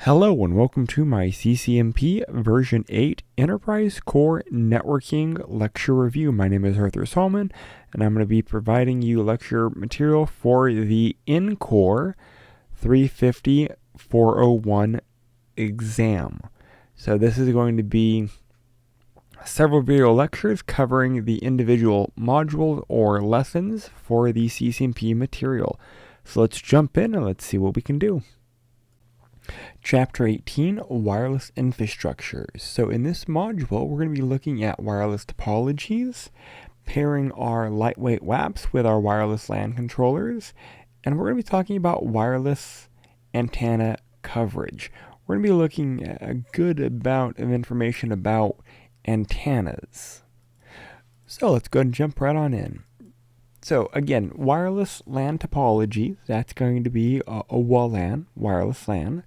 Hello and welcome to my CCNP version 8 Enterprise Core Networking lecture review. My name is Arthur Solomon and I'm going to be providing you lecture material for the ENCOR 350-401 exam. So this is going to be several video lectures covering the individual modules or lessons for the CCNP material. So let's jump in and let's see what we can do. Chapter 18, Wireless Infrastructures. So in this module, we're going to be looking at wireless topologies, pairing our lightweight WAPs with our wireless LAN controllers, and we're going to be talking about wireless antenna coverage. We're going to be looking at a good amount of information about antennas. So let's go and jump right on in. So again, wireless LAN topology, that's going to be a WLAN, wireless LAN,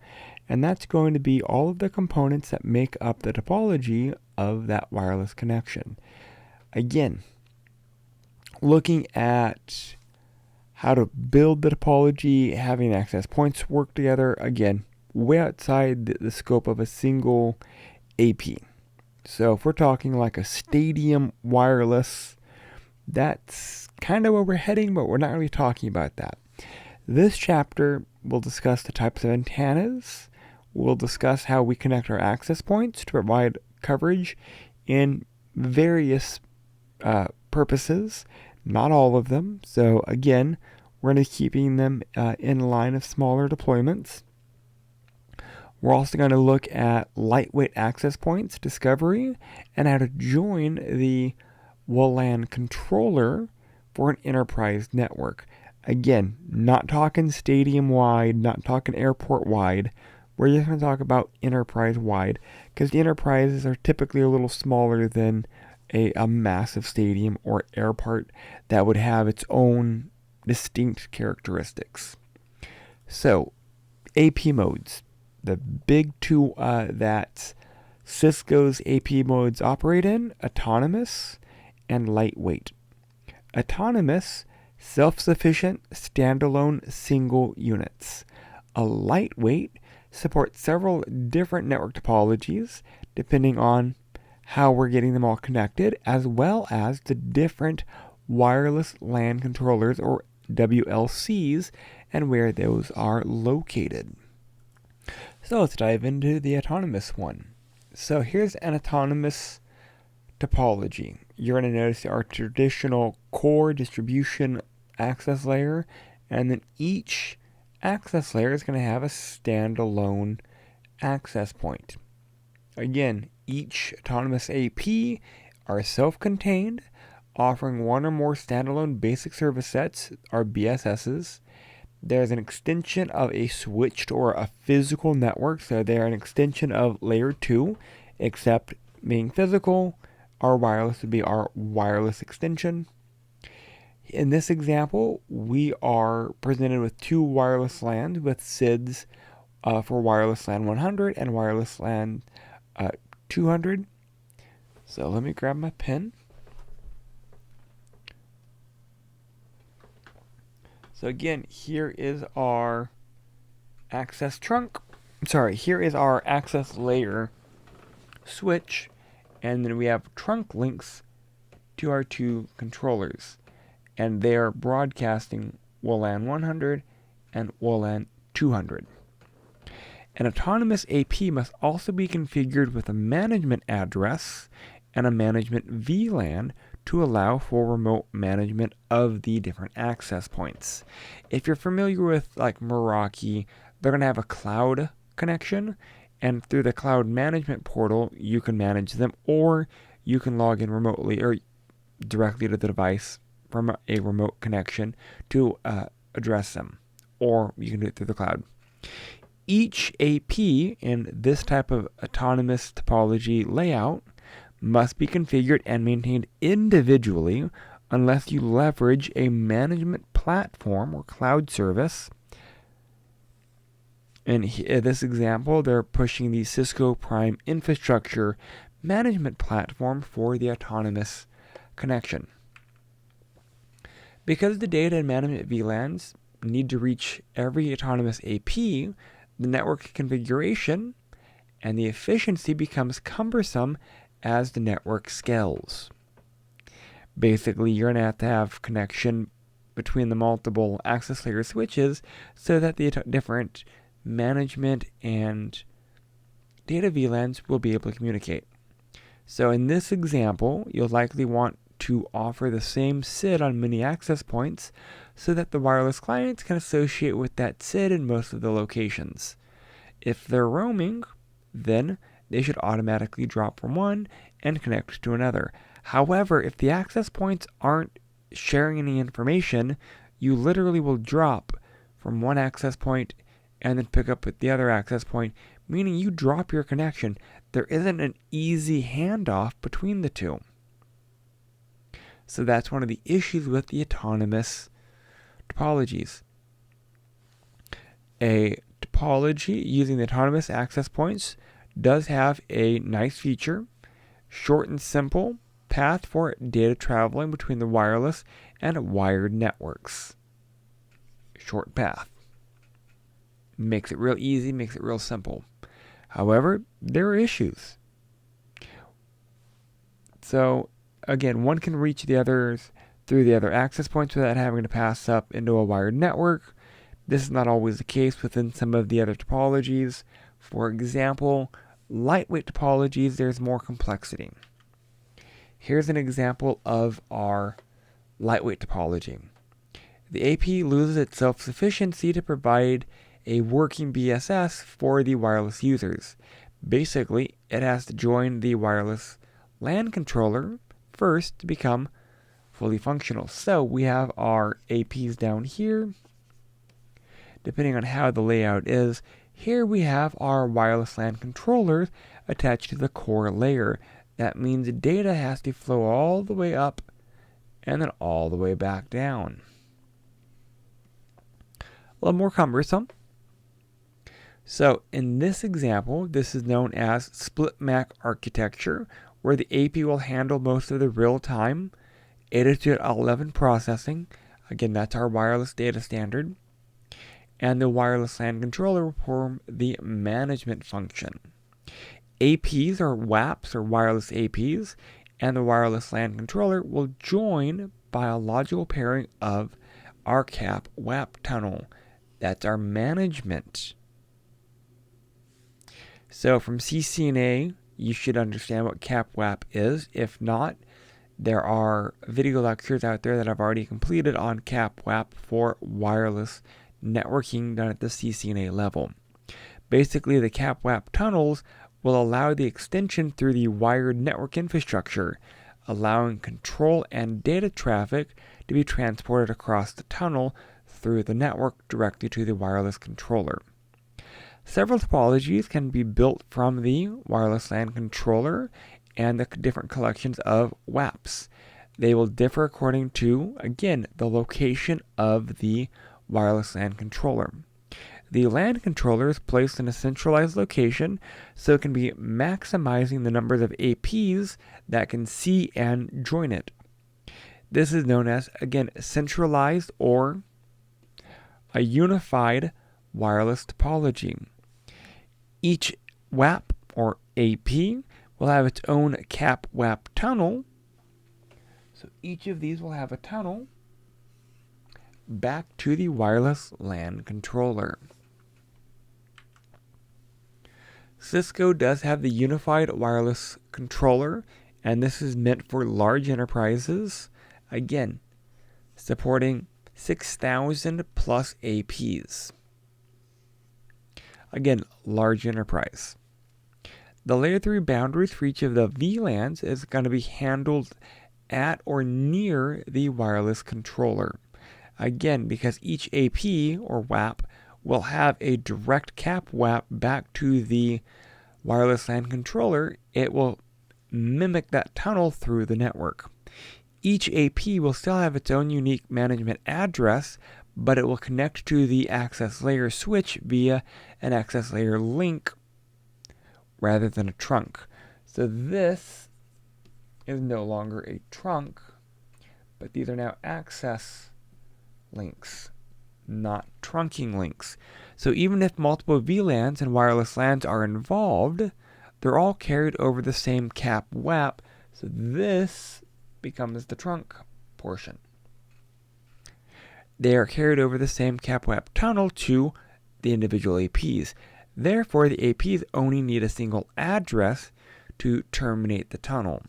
and that's going to be all of the components that make up the topology of that wireless connection. Again, looking at how to build the topology, having access points work together, again, way outside the scope of a single AP. So if we're talking like a stadium wireless, that's kind of where we're heading, but we're not really talking about that. This chapter will discuss the types of antennas. We'll discuss how we connect our access points to provide coverage in various purposes, not all of them. So again, we're going to be keeping them in line of smaller deployments. We're also going to look at lightweight access points discovery and how to join the WLAN controller for an enterprise network. Again, not talking stadium wide, not talking airport wide. We're just going to talk about enterprise wide because the enterprises are typically a little smaller than a massive stadium or airport that would have its own distinct characteristics. So, AP modes. The big two that Cisco's AP modes operate in, autonomous and lightweight. Autonomous, self-sufficient, standalone single units. A lightweight supports several different network topologies depending on how we're getting them all connected, as well as the different wireless LAN controllers or WLCs and where those are located. So let's dive into the autonomous one. So here's an autonomous topology. You're going to notice our traditional core distribution access layer, and then each access layer is going to have a standalone access point. Again, each autonomous AP are self-contained, offering one or more standalone basic service sets, or BSSs. There's an extension of a switched or a physical network, so they're an extension of layer 2, except being physical. Our wireless would be our wireless extension. In this example, we are presented with two wireless LANs with SIDs for wireless LAN 100 and wireless LAN 200. So let me grab my pen. So again, here is our access trunk. Here is our access layer switch. And then we have trunk links to our two controllers. And they are broadcasting WLAN 100 and WLAN 200. An autonomous AP must also be configured with a management address and a management VLAN to allow for remote management of the different access points. If you're familiar with like Meraki, they're going to have a cloud connection, and through the cloud management portal, you can manage them, or you can log in remotely or directly to the device from a remote connection to address them, or you can do it through the cloud. Each AP in this type of autonomous topology layout must be configured and maintained individually unless you leverage a management platform or cloud service. In this example, they're pushing the Cisco Prime Infrastructure Management Platform for the autonomous connection. Because the data and management VLANs need to reach every autonomous AP, the network configuration and the efficiency becomes cumbersome as the network scales. Basically, you're going to have connection between the multiple access layer switches so that the different management and data VLANs will be able to communicate. So in this example, you'll likely want to offer the same SID on many access points so that the wireless clients can associate with that SID in most of the locations. If they're roaming, then they should automatically drop from one and connect to another. However, if the access points aren't sharing any information, you literally will drop from one access point and then pick up at the other access point, meaning you drop your connection. There isn't an easy handoff between the two. So that's one of the issues with the autonomous topologies. A topology using the autonomous access points does have a nice feature: short and simple path for data traveling between the wireless and wired networks. Short path. Makes it real easy, makes it real simple. However, there are issues. So, again, one can reach the others through the other access points without having to pass up into a wired network. This is not always the case within some of the other topologies. For example, lightweight topologies, there's more complexity. Here's an example of our lightweight topology. The AP loses its self-sufficiency to provide a working BSS for the wireless users. Basically, it has to join the wireless LAN controller first to become fully functional. So we have our APs down here. Depending on how the layout is, here we have our wireless LAN controllers attached to the core layer. That means data has to flow all the way up and then all the way back down. A little more cumbersome. So in this example, this is known as split MAC architecture, where the AP will handle most of the real-time 802.11 processing. Again, that's our wireless data standard. And the wireless LAN controller will perform the management function. APs or WAPs or wireless APs and the wireless LAN controller will join by a logical pairing of our CAP WAP tunnel. That's our management. So from CCNA, you should understand what CAP WAP is. If not, there are video lectures out there that I've already completed on CAP WAP for wireless networking done at the CCNA level. Basically, the CAP WAP tunnels will allow the extension through the wired network infrastructure, allowing control and data traffic to be transported across the tunnel through the network directly to the wireless controller. Several topologies can be built from the wireless LAN controller and the different collections of WAPs. They will differ according to, again, the location of the wireless LAN controller. The LAN controller is placed in a centralized location, so it can be maximizing the numbers of APs that can see and join it. This is known as, again, centralized or a unified wireless topology. Each WAP or AP will have its own CAP WAP tunnel. So each of these will have a tunnel back to the wireless LAN controller. Cisco does have the unified wireless controller, and this is meant for large enterprises. Again, supporting 6,000 plus APs. Again, large enterprise. The layer 3 boundaries for each of the VLANs is going to be handled at or near the wireless controller. Again, because each AP or WAP will have a direct CAP WAP back to the wireless LAN controller, it will mimic that tunnel through the network. Each AP will still have its own unique management address, but it will connect to the access layer switch via an access layer link rather than a trunk. So this is no longer a trunk, but these are now access links. not trunking links. So even if multiple VLANs and wireless LANs are involved, they're all carried over the same cap WAP, so this becomes the trunk portion. They are carried over the same cap WAP tunnel to the individual APs. Therefore, the APs only need a single address to terminate the tunnel.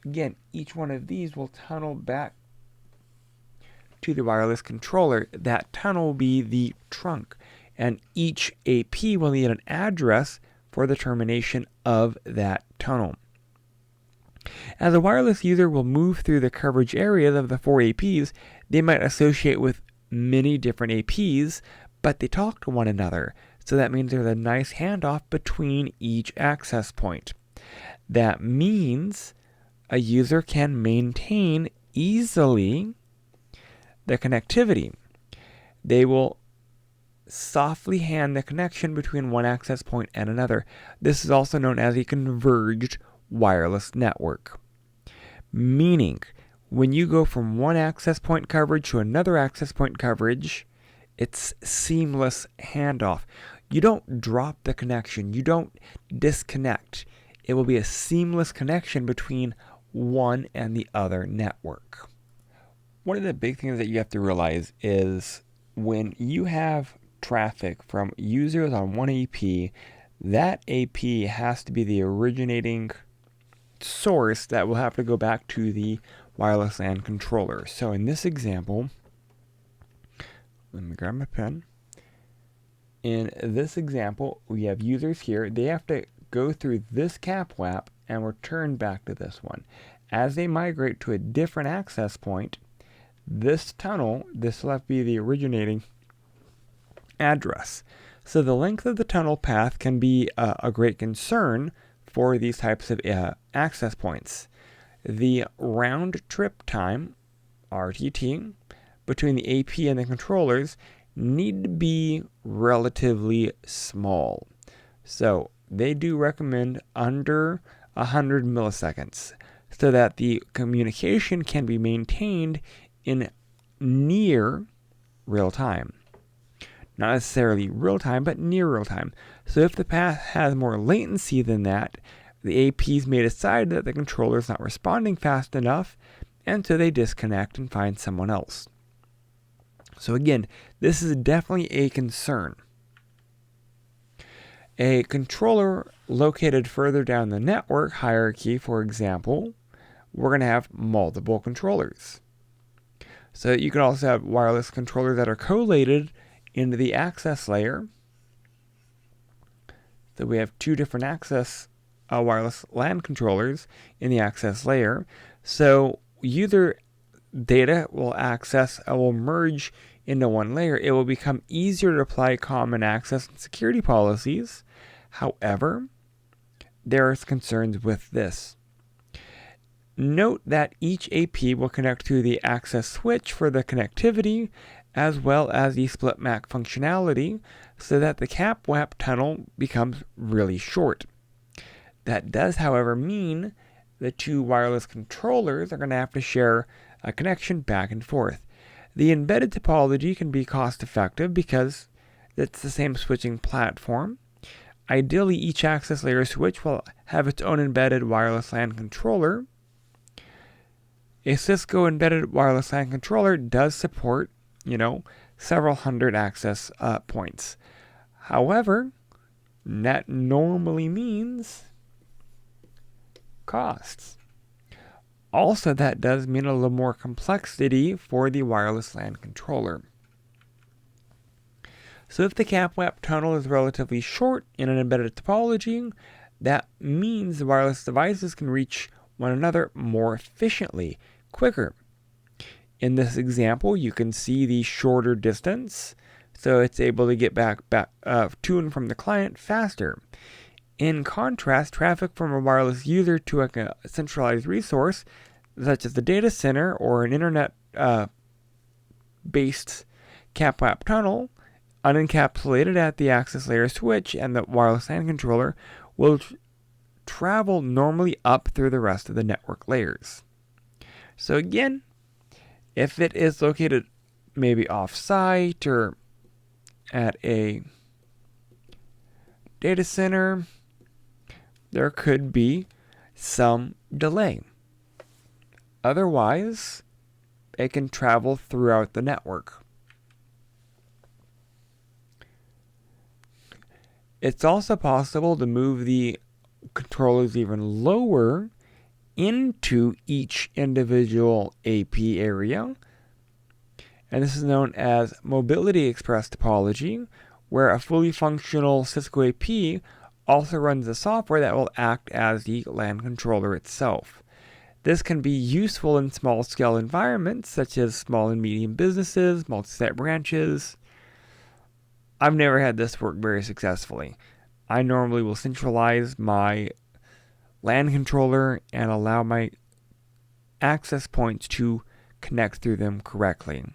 Again, each one of these will tunnel back to the wireless controller. That tunnel will be the trunk, and each AP will need an address for the termination of that tunnel. As a wireless user will move through the coverage areas of the 4 APs, they might associate with many different APs, but they talk to one another. So that means there's a nice handoff between each access point. That means a user can maintain easily the connectivity. They will softly hand the connection between one access point and another. This is also known as a converged wireless network. Meaning, when you go from one access point coverage to another access point coverage, it's seamless handoff. You don't drop the connection. You don't disconnect. It will be a seamless connection between one and the other network. One of the big things that you have to realize is when you have traffic from users on one AP, that AP has to be the originating source that will have to go back to the wireless LAN controller. So in this example, let me grab my pen. In this example, we have users here. They have to go through this cap WAP and return back to this one. As they migrate to a different access point, this tunnel, this will have to be the originating address. So the length of the tunnel path can be a great concern for these types of access points. The round trip time, RTT, between the AP and the controllers need to be relatively small. So they do recommend under 100 milliseconds so that the communication can be maintained in near real time. Not necessarily real time, but near real time. So if the path has more latency than that, the APs may decide that the controller is not responding fast enough, and so they disconnect and find someone else. So again, this is definitely a concern. A controller located further down the network hierarchy, for example, we're going to have multiple controllers. So you can also have wireless controllers that are collated into the access layer. So we have two different access wireless LAN controllers in the access layer. So user data will will merge into one layer. It will become easier to apply common access and security policies. However, there are concerns with this. Note that each AP will connect to the access switch for the connectivity as well as the split MAC functionality so that the cap WAP tunnel becomes really short. That does, however, mean the two wireless controllers are going to have to share a connection back and forth. The embedded topology can be cost effective because it's the same switching platform. Ideally, each access layer switch will have its own embedded wireless LAN controller. A Cisco embedded wireless LAN controller does support, several hundred access points. However, that normally means costs. Also, that does mean a little more complexity for the wireless LAN controller. So if the cap WAP tunnel is relatively short in an embedded topology, that means the wireless devices can reach one another more efficiently, quicker. In this example, you can see the shorter distance, so it's able to get back to and from the client faster. In contrast, traffic from a wireless user to a centralized resource, such as the data center or an internet-based cap WAP tunnel, unencapsulated at the access layer switch and the wireless LAN controller, will travel normally up through the rest of the network layers. So again, if it is located maybe off-site or at a data center, there could be some delay. Otherwise, it can travel throughout the network. It's also possible to move the controllers even lower into each individual AP area. And this is known as Mobility Express topology, where a fully functional Cisco AP also runs the software that will act as the LAN controller itself. This can be useful in small-scale environments, such as small and medium businesses, multi-site branches. I've never had this work very successfully. I normally will centralize my LAN controller and allow my access points to connect through them correctly.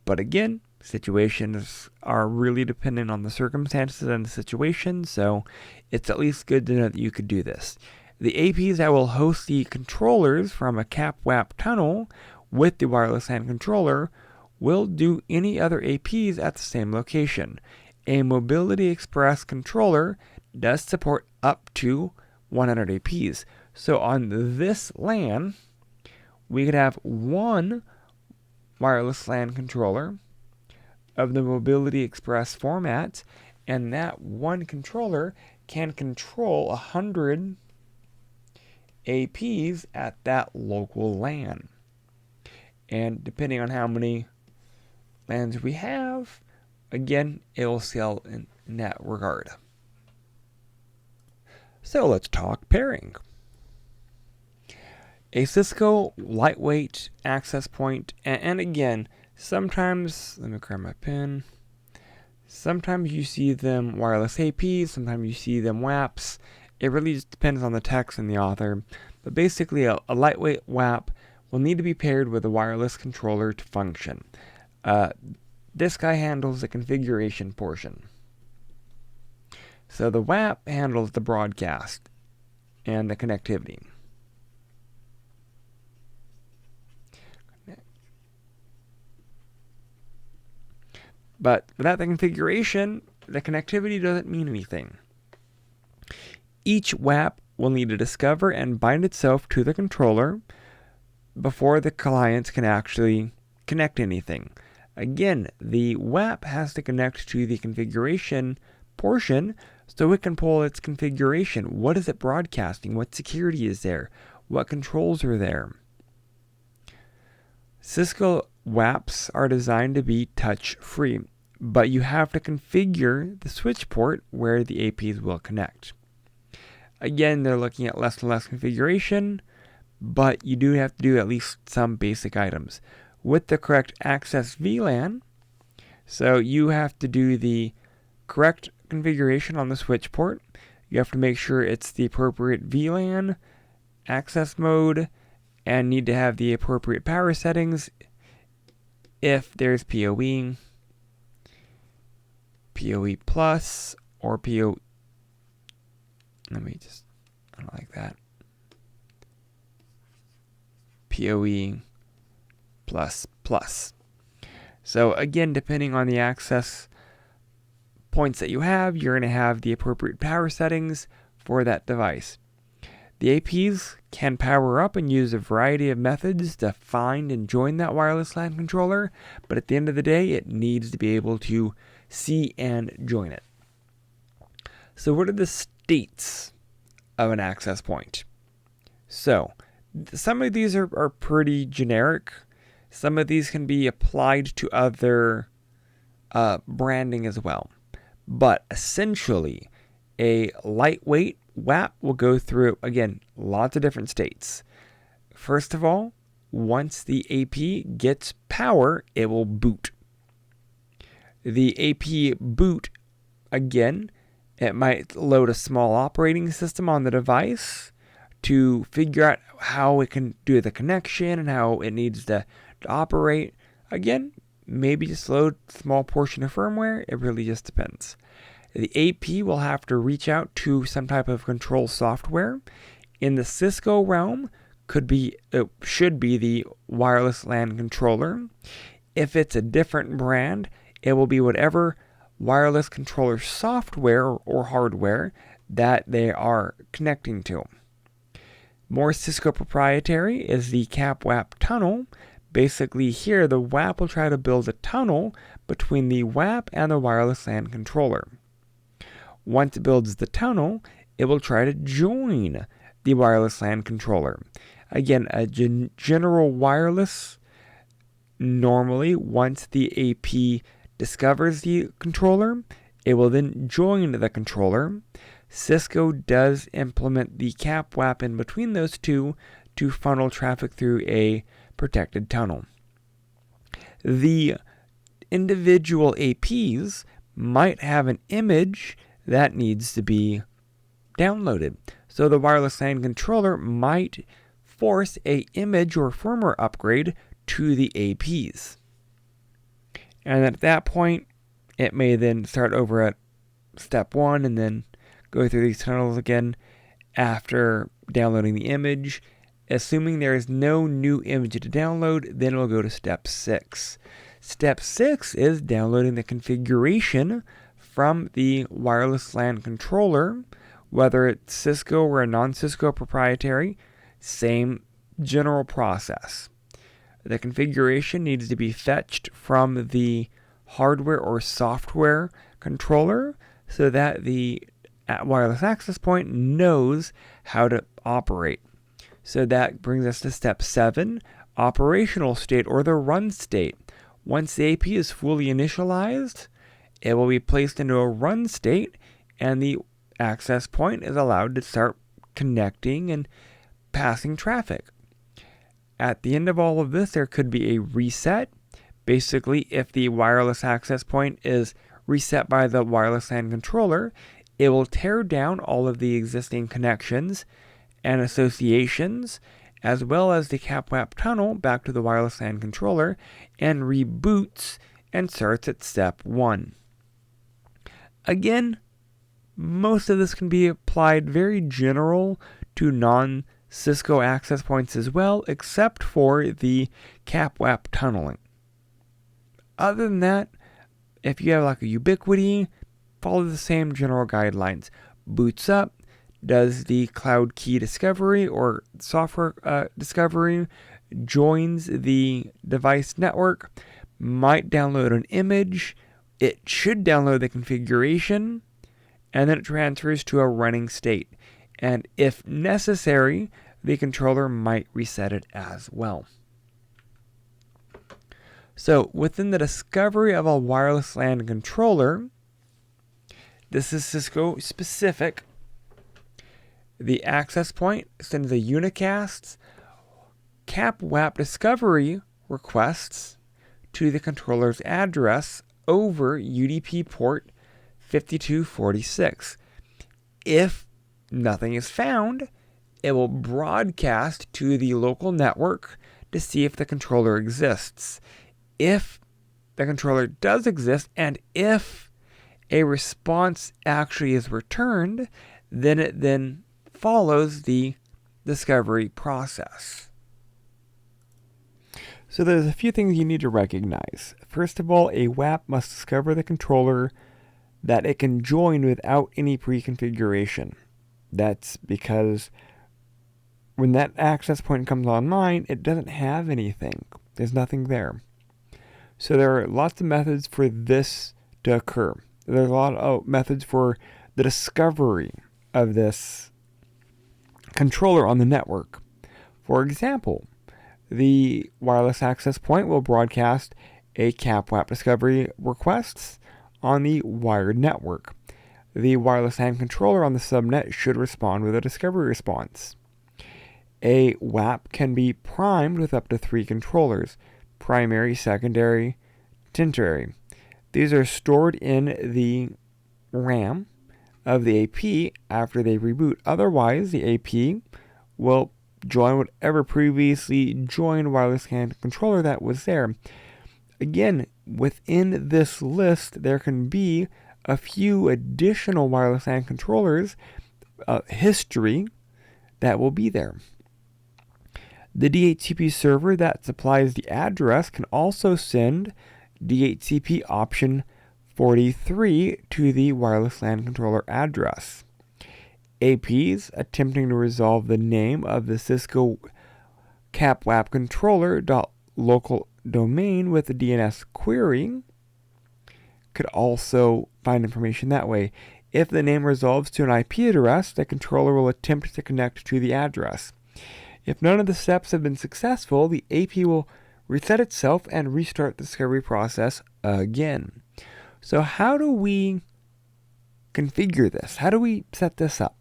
But again, situations are really dependent on the circumstances and the situation, so it's at least good to know that you could do this. The APs that will host the controllers from a CAP/WAP tunnel with the wireless LAN controller will do any other APs at the same location. A Mobility Express controller does support up to 100 APs. So on this LAN, we could have one wireless LAN controller of the Mobility Express format, and that one controller can control 100 APs at that local LAN. And depending on how many LANs we have, again, it will scale in that regard. So let's talk pairing. A Cisco lightweight access point, and again, sometimes, let me grab my pen. Sometimes you see them wireless APs, sometimes you see them WAPs. It really just depends on the text and the author. But basically, a lightweight WAP will need to be paired with a wireless controller to function. This guy handles the configuration portion. So the WAP handles the broadcast and the connectivity. But without the configuration, the connectivity doesn't mean anything. Each WAP will need to discover and bind itself to the controller before the clients can actually connect anything. Again, the WAP has to connect to the configuration portion so it can pull its configuration. What is it broadcasting? What security is there? What controls are there? Cisco WAPs are designed to be touch-free, but you have to configure the switch port where the APs will connect. Again, they're looking at less and less configuration, but you do have to do at least some basic items. With the correct access VLAN, so you have to do the correct configuration on the switch port. You have to make sure it's the appropriate VLAN, access mode, and need to have the appropriate power settings if there's PoE, PoE plus, or PoE. I don't like that. PoE plus plus. So again, depending on the access points that you have, you're going to have the appropriate power settings for that device. The APs can power up and use a variety of methods to find and join that wireless LAN controller, but at the end of the day, it needs to be able to see and join it. So what are the states of an access point? So some of these are pretty generic. Some of these can be applied to other branding as well. But essentially, a lightweight WAP will go through, again, lots of different states. First of all, once the AP gets power, it will boot. The AP boot, again, it might load a small operating system on the device to figure out how it can do the connection and how it needs to operate. Again, maybe just load a small portion of firmware. It really just depends. The AP will have to reach out to some type of control software. In the Cisco realm, should be the wireless LAN controller. If it's a different brand, it will be whatever wireless controller software or hardware that they are connecting to. More Cisco proprietary is the CAP-WAP tunnel. Basically here, the WAP will try to build a tunnel between the WAP and the wireless LAN controller. Once it builds the tunnel, it will try to join the wireless LAN controller. Again, a general wireless, normally once the AP discovers the controller, it will then join the controller. Cisco does implement the CAP-WAP in between those two to funnel traffic through a protected tunnel. The individual APs might have an image that needs to be downloaded. So the wireless LAN controller might force an image or firmware upgrade to the APs. And at that point, it may then start over at step 1 and then go through these tunnels again after downloading the image. Assuming there is no new image to download, then it will go to step 6. Step 6 is downloading the configuration from the wireless LAN controller, whether it's Cisco or a non-Cisco proprietary, same general process. The configuration needs to be fetched from the hardware or software controller so that the wireless access point knows how to operate. So that brings us to step 7, operational state or the run state. Once the AP is fully initialized, it will be placed into a run state and the access point is allowed to start connecting and passing traffic. At the end of all of this, there could be a reset. Basically, if the wireless access point is reset by the wireless LAN controller, it will tear down all of the existing connections and associations, as well as the CAP-WAP tunnel back to the wireless LAN controller, and reboots and starts at step 1. Again, most of this can be applied very general to non-Cisco access points as well, except for the CAP-WAP tunneling. Other than that, if you have like a Ubiquiti, follow the same general guidelines. Boots up, does the cloud key discovery or software discovery, joins the device network, might download an image, it should download the configuration, and then it transfers to a running state. And if necessary, the controller might reset it as well. So within the discovery of a wireless LAN controller, this is Cisco specific. The access point sends a unicast CAP-WAP discovery requests to the controller's address over UDP port 5246. If nothing is found, it will broadcast to the local network to see if the controller exists. If the controller does exist, and if a response actually is returned, then it then follows the discovery process. So there's a few things you need to recognize. First of all, a WAP must discover the controller that it can join without any pre-configuration. That's because when that access point comes online, it doesn't have anything. There's nothing there. So there are lots of methods for this to occur. There's a lot of methods for the discovery of this controller on the network. For example, the wireless access point will broadcast a CAP-WAP discovery requests on the wired network. The wireless LAN controller on the subnet should respond with a discovery response. A WAP can be primed with up to 3 controllers: primary, secondary, tertiary. These are stored in the RAM of the AP after they reboot. Otherwise, the AP will join whatever previously joined wireless LAN controller that was there. Again, within this list, there can be a few additional wireless LAN controllers history that will be there. The DHCP server that supplies the address can also send DHCP option 43 to the wireless LAN controller address. APs attempting to resolve the name of the Cisco CAPWAP controller.local domain with a DNS query could also find information that way. If the name resolves to an IP address, the controller will attempt to connect to the address. If none of the steps have been successful, the AP will reset itself and restart the discovery process again. So how do we configure this? How do we set this up?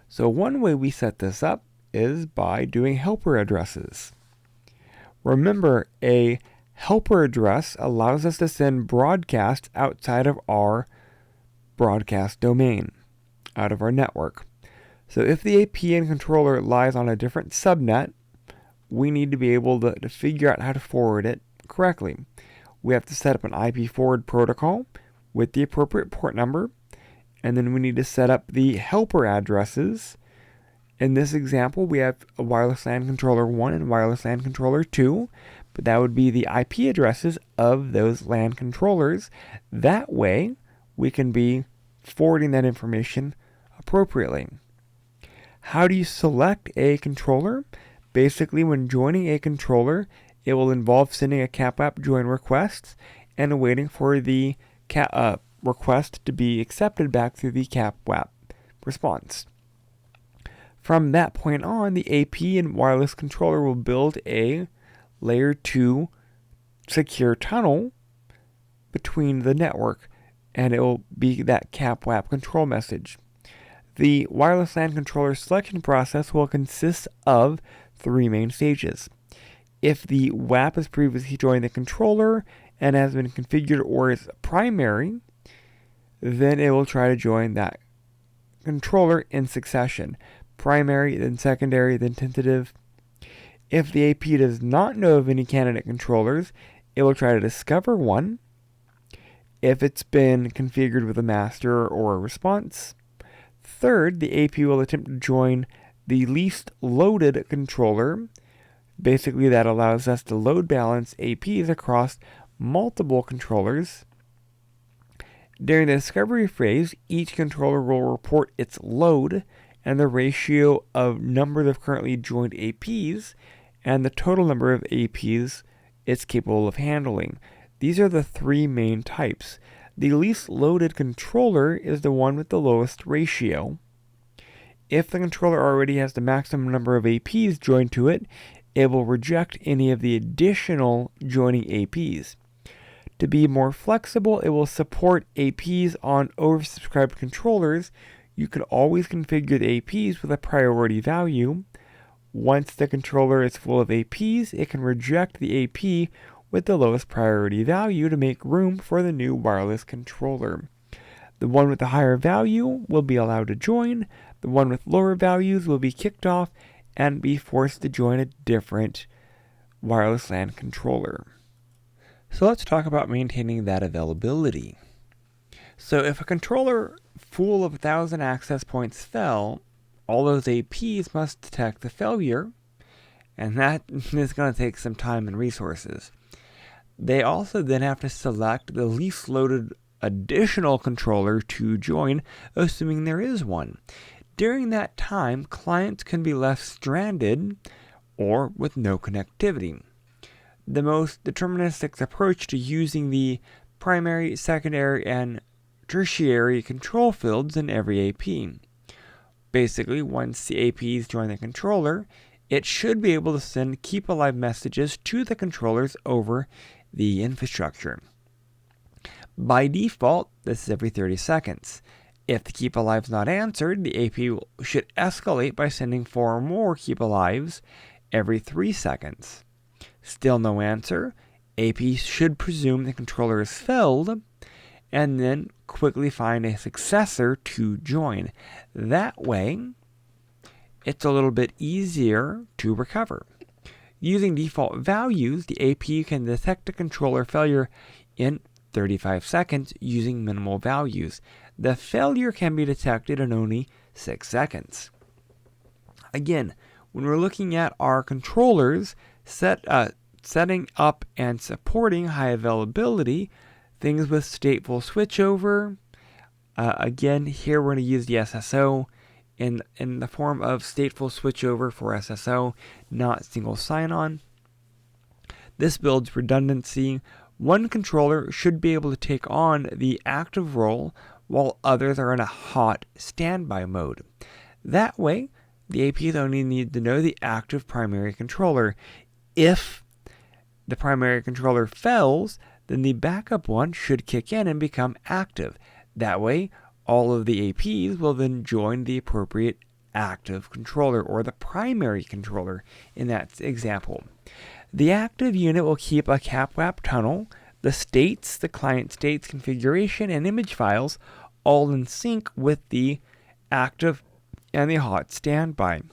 So one way we set this up is by doing helper addresses. Remember, a helper address allows us to send broadcasts outside of our broadcast domain, out of our network. So if the AP and controller lies on a different subnet, we need to be able to figure out how to forward it correctly. We have to set up an IP forward protocol with the appropriate port number, and then we need to set up the helper addresses. In this example, we have a wireless LAN controller 1 and wireless LAN controller 2, but that would be the IP addresses of those LAN controllers. That way, we can be forwarding that information appropriately. How do you select a controller? Basically, when joining a controller, it will involve sending a CAPWAP join request and waiting for the request to be accepted back through the CAPWAP response. From that point on, the AP and wireless controller will build a layer 2 secure tunnel between the network, and it will be that CAPWAP control message. The wireless LAN controller selection process will consist of 3 main stages. If the WAP has previously joined the controller and has been configured or is primary, then it will try to join that controller in succession. Primary, then secondary, then tentative. If the AP does not know of any candidate controllers, it will try to discover one. If it's been configured with a master or a response. Third, the AP will attempt to join the least loaded controller. Basically, that allows us to load balance APs across multiple controllers. During the discovery phase, each controller will report its load and the ratio of number of currently joined APs and the total number of APs it's capable of handling. These are the 3 main types. The least loaded controller is the one with the lowest ratio. If the controller already has the maximum number of APs joined to it, it will reject any of the additional joining APs. To be more flexible, it will support APs on oversubscribed controllers. You can always configure the APs with a priority value. Once the controller is full of APs, it can reject the AP with the lowest priority value to make room for the new wireless controller. The one with the higher value will be allowed to join. The one with lower values will be kicked off and be forced to join a different wireless LAN controller. So let's talk about maintaining that availability. So if a controller full of 1,000 access points fell, all those APs must detect the failure, and that is going to take some time and resources. They also then have to select the least loaded additional controller to join, assuming there is one. During that time, clients can be left stranded or with no connectivity. The most deterministic approach to using the primary, secondary, and tertiary control fields in every AP. Basically, once the APs join the controller, it should be able to send keep alive messages to the controllers over the infrastructure. By default, this is every 30 seconds. If the keep alive is not answered, the AP should escalate by sending 4 more keep alives every 3 seconds. Still no answer, AP should presume the controller is failed and then quickly find a successor to join. That way, it's a little bit easier to recover. Using default values, the AP can detect a controller failure in 35 seconds using minimal values. The failure can be detected in only 6 seconds. Again, when we're looking at our controllers setting up and supporting high availability, things with stateful switchover. Again, here we're going to use the SSO in the form of stateful switchover for SSO, not single sign-on. This builds redundancy. One controller should be able to take on the active role while others are in a hot standby mode. That way, the APs only need to know the active primary controller. If the primary controller fails, then the backup one should kick in and become active. That way, all of the APs will then join the appropriate active controller, or the primary controller in that example. The active unit will keep a CapWAP tunnel, the states, the client states configuration, and image files all in sync with the active and the hot standby.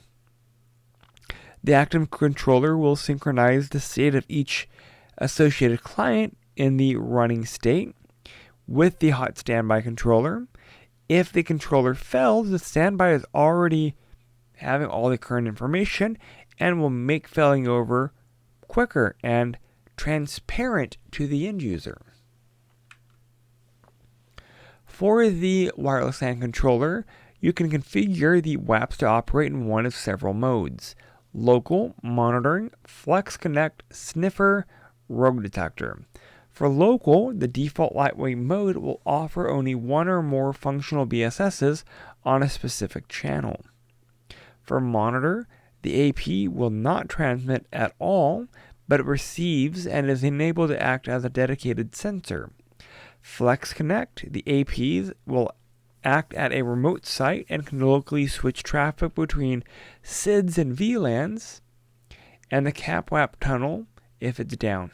The active controller will synchronize the state of each associated client in the running state with the hot standby controller. If the controller fails, the standby is already having all the current information and will make failing over quicker and transparent to the end user. For the wireless LAN controller, you can configure the WAPs to operate in one of several modes: local, monitoring, flex connect, sniffer, rogue detector. For local, the default lightweight mode will offer only one or more functional BSSs on a specific channel. For monitor, the AP will not transmit at all, but it receives and is enabled to act as a dedicated sensor. Flex Connect, the APs will act at a remote site and can locally switch traffic between SIDs and VLANs, and the CapWAP tunnel if it's down.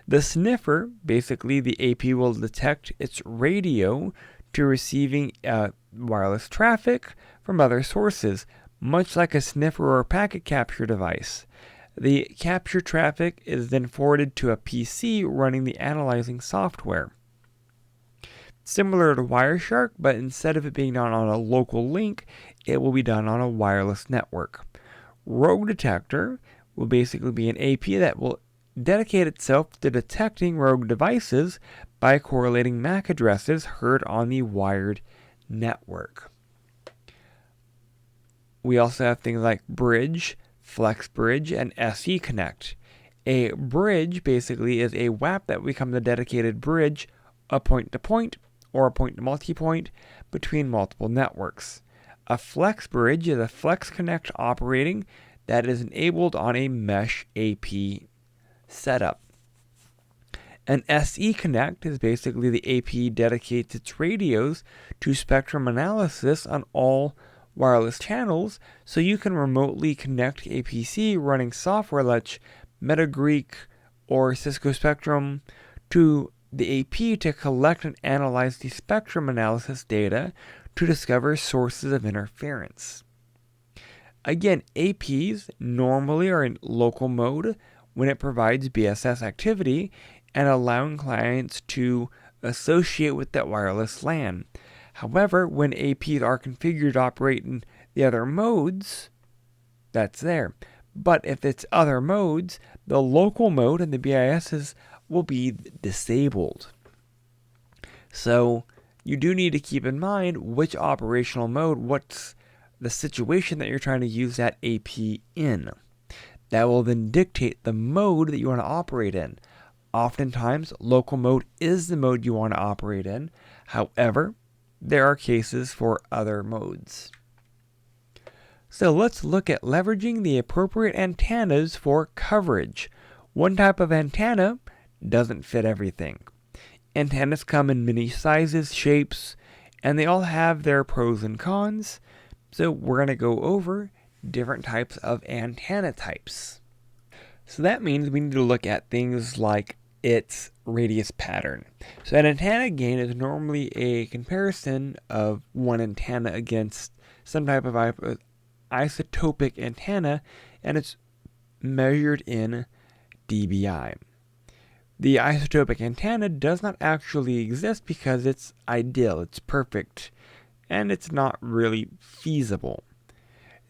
The sniffer, basically the AP will detect its radio to receiving wireless traffic from other sources, much like a sniffer or packet capture device. The capture traffic is then forwarded to a PC running the analyzing software. Similar to Wireshark, but instead of it being done on a local link, it will be done on a wireless network. Rogue Detector will basically be an AP that will dedicate itself to detecting rogue devices by correlating MAC addresses heard on the wired network. We also have things like Bridge, FlexBridge, and SE Connect. A bridge basically is a WAP that becomes a dedicated bridge, a point-to-point or a point-to-multipoint between multiple networks. A FlexBridge is a Flex Connect operating that is enabled on a mesh AP setup. An SE Connect is basically the AP dedicates its radios to spectrum analysis on all wireless channels, so you can remotely connect a PC running software like Metagreek or Cisco Spectrum to the AP to collect and analyze the spectrum analysis data to discover sources of interference. Again, APs normally are in local mode when it provides BSS activity and allowing clients to associate with that wireless LAN. However, when APs are configured to operate in the other modes, that's there. But if it's other modes, the local mode and the BISs will be disabled. So you do need to keep in mind which operational mode, what's the situation that you're trying to use that AP in. That will then dictate the mode that you want to operate in. Oftentimes, local mode is the mode you want to operate in. However, there are cases for other modes. So let's look at leveraging the appropriate antennas for coverage. One type of antenna doesn't fit everything. Antennas come in many sizes, shapes, and they all have their pros and cons. So we're going to go over different types of antenna types. So that means we need to look at things like its radius pattern. So an antenna gain is normally a comparison of one antenna against some type of isotopic antenna, and it's measured in dBi. The isotopic antenna does not actually exist because it's ideal, it's perfect, and it's not really feasible.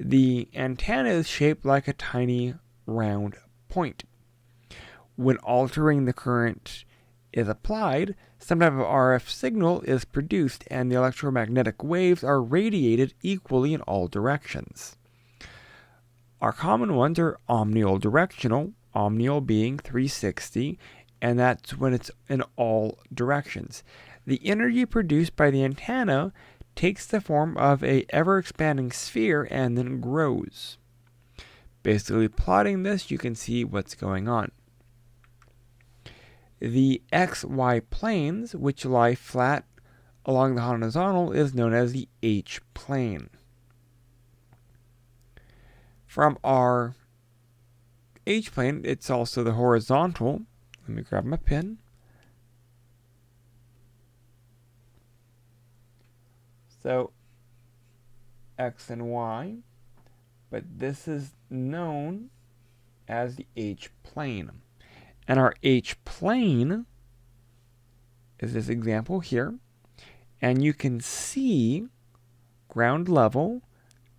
The antenna is shaped like a tiny round point. When altering the current is applied, some type of RF signal is produced and the electromagnetic waves are radiated equally in all directions. Our common ones are omnidirectional, omnial being 360, and that's when it's in all directions. The energy produced by the antenna takes the form of a ever-expanding sphere and then grows. Basically plotting this, you can see what's going on. The XY planes, which lie flat along the horizontal, is known as the H-plane. From our H-plane, it's also the horizontal. Let me grab my pen. So, X and Y, but this is known as the H-plane. And our H-plane is this example here. And you can see ground level,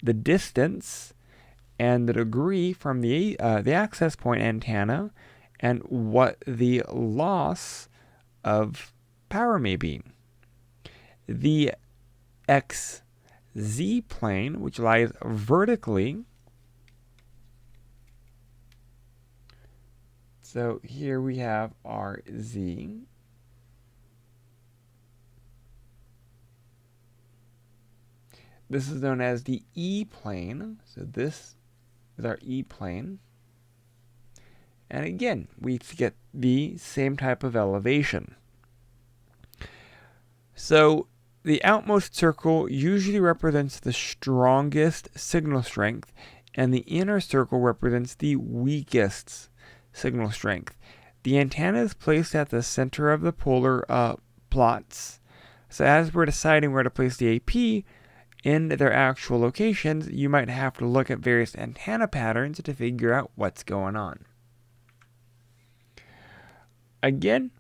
the distance, and the degree from the access point antenna, and what the loss of power may be. The XZ plane, which lies vertically. So here we have our Z. This is known as the E plane. So this is our E plane. And again, we get the same type of elevation. So the outmost circle usually represents the strongest signal strength, and the inner circle represents the weakest signal strength. The antenna is placed at the center of the polar plots. So as we're deciding where to place the AP in their actual locations, you might have to look at various antenna patterns to figure out what's going on. Again,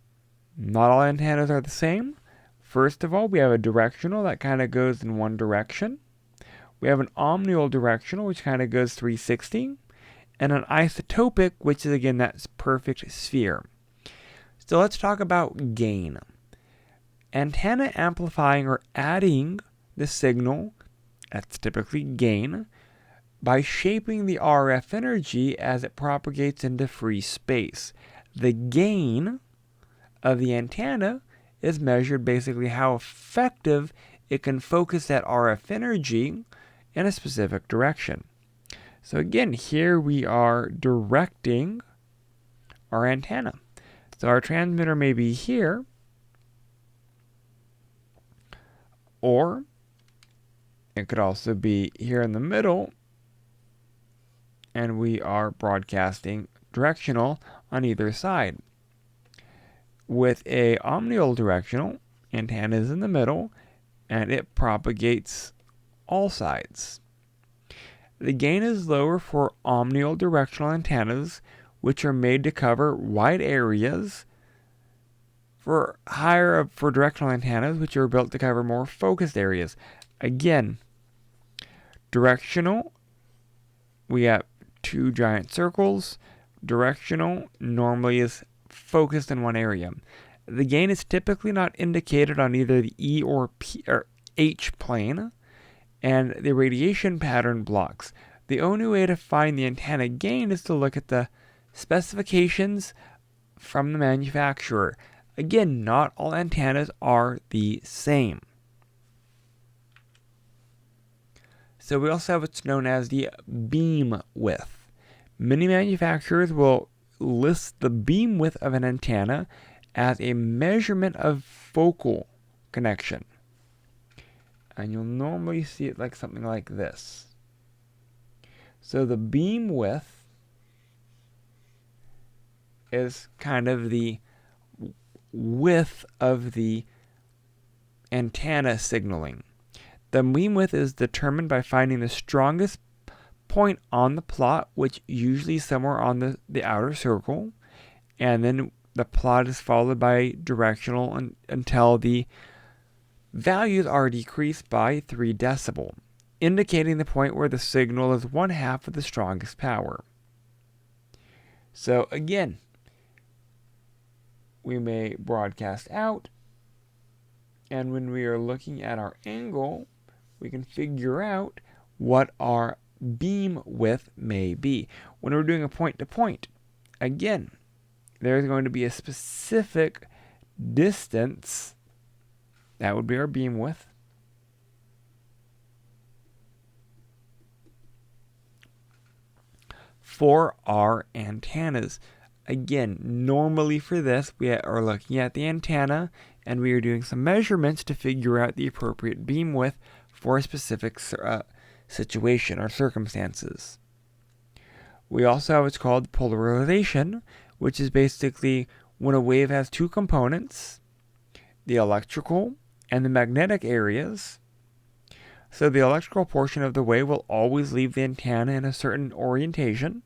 not all antennas are the same. First of all, we have a directional that kind of goes in one direction. We have an omnidirectional, which kind of goes 360. And an isotopic, which is, again, that perfect sphere. So let's talk about gain. Antenna amplifying or adding the signal, that's typically gain, by shaping the RF energy as it propagates into free space. The gain of the antenna is measured basically how effective it can focus that RF energy in a specific direction. So again, here we are directing our antenna. So our transmitter may be here, or it could also be here in the middle, and we are broadcasting directional on either side. With a omnidirectional, antenna is in the middle, and it propagates all sides. The gain is lower for omnidirectional antennas, which are made to cover wide areas, higher for directional antennas, which are built to cover more focused areas. Again, directional, we have two giant circles. Directional normally is focused in one area. The gain is typically not indicated on either the E or H plane, and the radiation pattern blocks. The only way to find the antenna gain is to look at the specifications from the manufacturer. Again, not all antennas are the same. So we also have what's known as the beam width. Many manufacturers will list the beam width of an antenna as a measurement of focal connection. And you'll normally see it like something like this. So the beam width is kind of the width of the antenna signaling. The beam width is determined by finding the strongest point on the plot, which usually is somewhere on the outer circle, and then the plot is followed by directional until the values are decreased by 3 decibel. indicating the point where the signal is 1/2 of the strongest power. So again, we may broadcast out, and when we are looking at our angle, we can figure out what our beam width may be. When we're doing a point-to-point, again, there's going to be a specific distance. That would be our beam width. For our antennas. Again, normally for this, we are looking at the antenna, and we are doing some measurements to figure out the appropriate beam width for a specific situation or circumstances. We also have what's called polarization, which is basically when a wave has two components, the electrical and the magnetic areas. So the electrical portion of the wave will always leave the antenna in a certain orientation.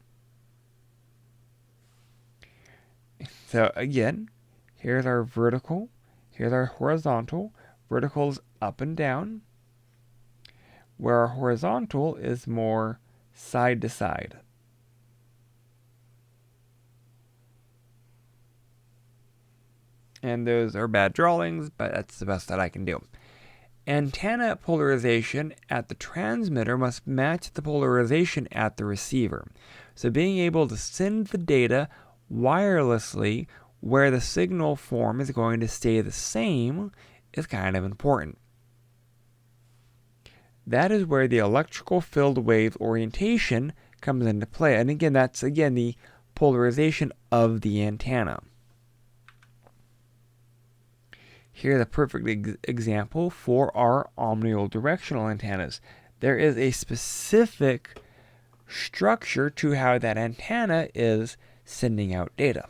So again, here's our vertical, here's our horizontal. Vertical is up and down, where our horizontal is more side to side. And those are bad drawings, but that's the best that I can do. Antenna polarization at the transmitter must match the polarization at the receiver. So being able to send the data wirelessly where the signal form is going to stay the same is kind of important. That is where the electrical field wave orientation comes into play. And again, that's the polarization of the antenna. Here's a perfect example for our omnidirectional antennas. There is a specific structure to how that antenna is sending out data.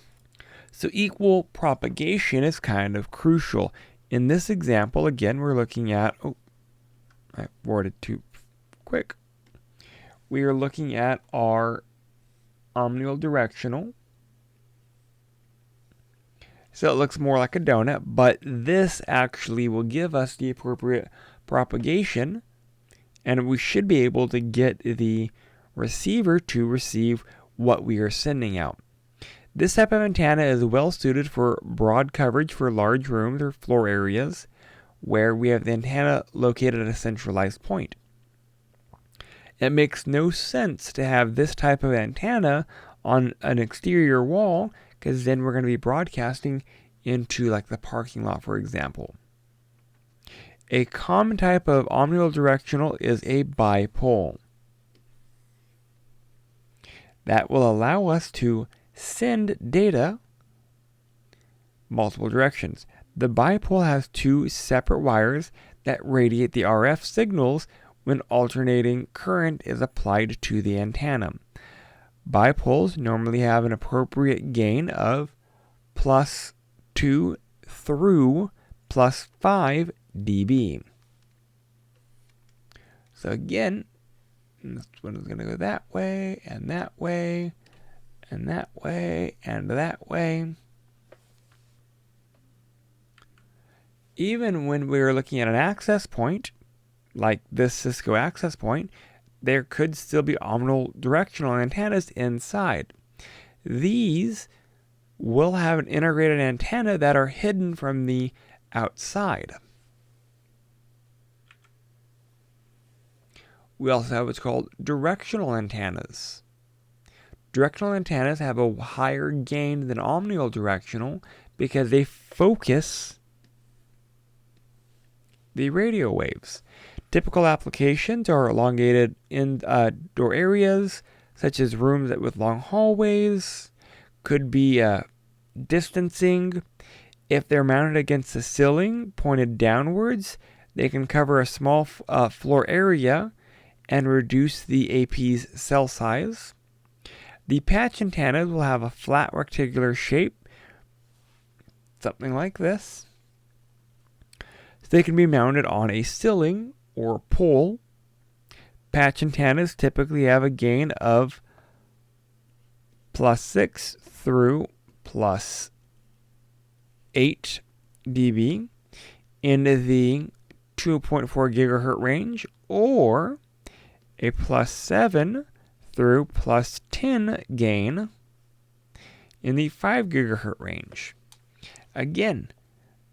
So equal propagation is kind of crucial. In this example, again, we're looking at, I worded too quick. We are looking at our omnidirectional. So it looks more like a donut, but this actually will give us the appropriate propagation, and we should be able to get the receiver to receive what we are sending out. This type of antenna is well suited for broad coverage for large rooms or floor areas where we have the antenna located at a centralized point. It makes no sense to have this type of antenna on an exterior wall, because then we're going to be broadcasting into like the parking lot, for example. A common type of omnidirectional is a bipole. That will allow us to send data multiple directions. The bipole has two separate wires that radiate the RF signals when alternating current is applied to the antenna. Bipoles normally have an appropriate gain of +2 through +5 dB. So again, this one is going to go that way, and that way, and that way, and that way. Even when we're looking at an access point, like this Cisco access point, there could still be omnidirectional antennas inside. These will have an integrated antenna that are hidden from the outside. We also have what's called directional antennas. Directional antennas have a higher gain than omnidirectional because they focus the radio waves. Typical applications are elongated indoor areas, such as rooms with long hallways. Could be distancing. If they're mounted against the ceiling, pointed downwards, they can cover a small floor area and reduce the AP's cell size. The patch antennas will have a flat rectangular shape, something like this. So they can be mounted on a ceiling or pole. Patch antennas typically have a gain of +6 through +8 dB in the 2.4 gigahertz range, or a plus 7 through plus 10 gain in the 5 gigahertz range. Again,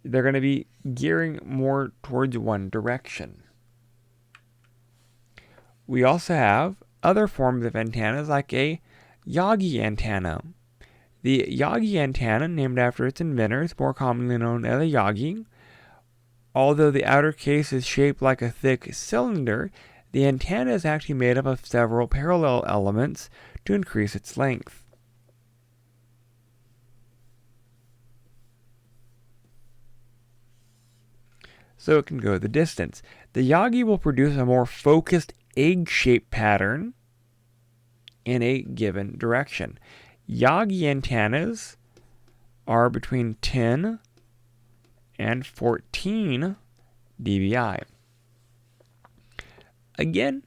they're going to be gearing more towards one direction. We also have other forms of antennas like a Yagi antenna. The Yagi antenna, named after its inventor, is more commonly known as a Yagi. Although the outer case is shaped like a thick cylinder, the antenna is actually made up of several parallel elements to increase its length. So it can go the distance. The Yagi will produce a more focused egg-shaped pattern in a given direction. Yagi antennas are between 10 and 14 dBi. Again,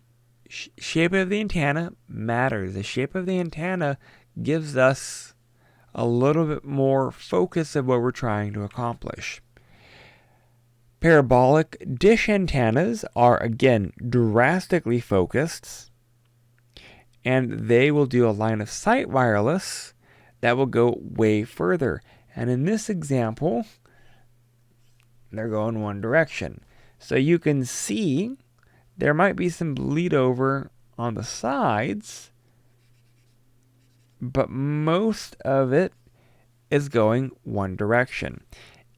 shape of the antenna matters. The shape of the antenna gives us a little bit more focus of what we're trying to accomplish. Parabolic dish antennas are, again, drastically focused, and they will do a line of sight wireless that will go way further. And in this example, they're going one direction. So you can see there might be some bleed over on the sides, but most of it is going one direction.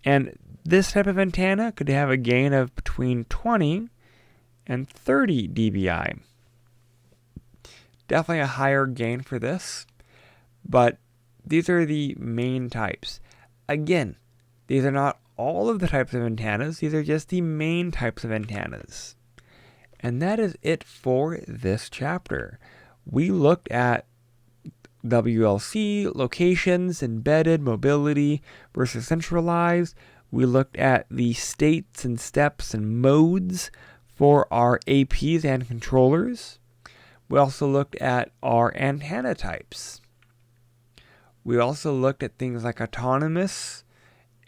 And this type of antenna could have a gain of between 20 and 30 dBi. Definitely a higher gain for this, but these are the main types. Again, these are not all of the types of antennas, these are just the main types of antennas. And that is it for this chapter. We looked at WLC, locations, embedded, mobility versus centralized. We looked at the states and steps and modes for our APs and controllers. We also looked at our antenna types. We also looked at things like autonomous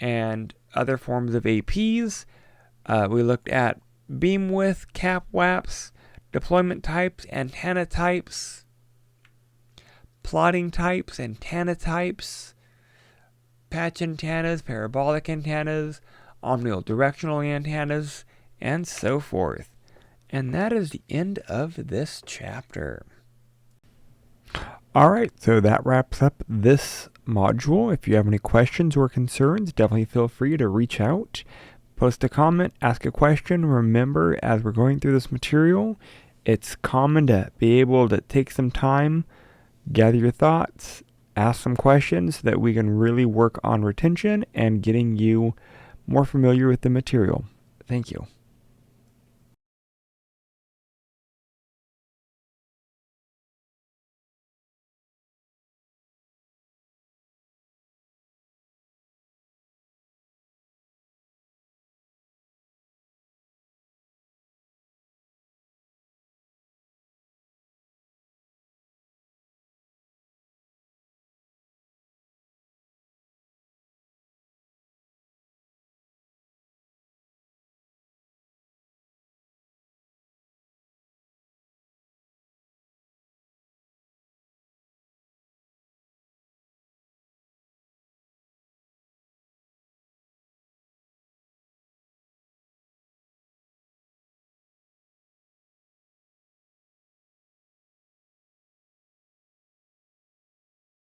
and other forms of APs. We looked at beam width, cap WAPs, deployment types, antenna types, plotting types, antenna types, patch antennas, parabolic antennas, omnidirectional antennas, and so forth. And that is the end of this chapter. Alright, so that wraps up this module. If you have any questions or concerns, definitely feel free to reach out, post a comment, ask a question. Remember, as we're going through this material, it's common to be able to take some time, gather your thoughts, ask some questions so that we can really work on retention and getting you more familiar with the material. Thank you.